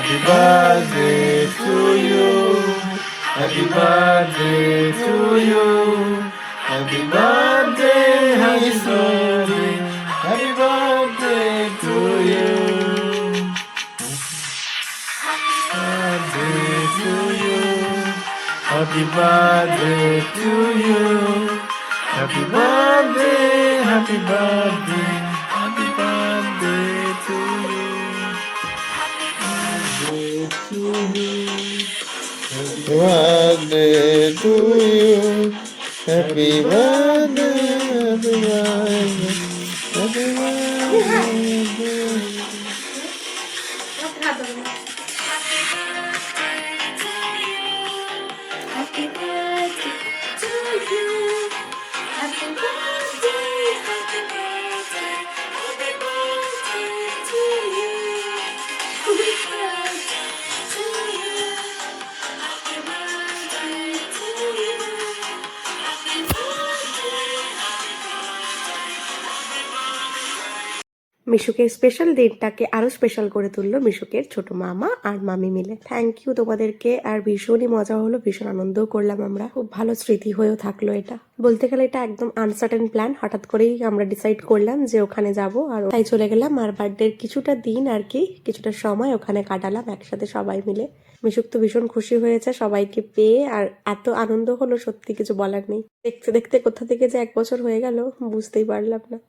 Happy birthday to you. Happy birthday to you. Happy birthday, happy birthday, happy birthday to you. Birthday to you. Happy birthday to you. Happy birthday, happy birthday, happy birthday to you. Happy birthday to you. Happy birthday, happy birthday, happy birthday. Happy birthday to you. Happy birthday, happy birthday, happy birthday to you. Happy birthday to you. Happy birthday to you. Happy মিশুকের special দিনটাকে আরো special করে তুললো মিশুকের ছোট মামা আর মামি মিলে। Thank you তোমাদেরকে। আর ভীষণই মজা হলো, ভীষণ আনন্দও করলাম আমরা। খুব ভালো স্মৃতি হয়েও থাকলো এটা। বলতে গেলে এটা একদম আনসার্টেন প্ল্যান, হঠাৎ করেই আমরা ডিসাইড করলাম যে ওখানে যাব, আর তাই চলে গেলাম। আর বার্থডের কিছুটা দিন আর কি, কিছুটা সময় ওখানে কাটালাম একসাথে সবাই মিলে। মিশুক তো ভীষণ খুশি হয়েছে সবাইকে পেয়ে, আর এত আনন্দ হলো সত্যি কিছু বলার নেই। দেখতে দেখতে কোথা থেকে যে 1 বছর হয়ে গেল বুঝতেই পারলাম না।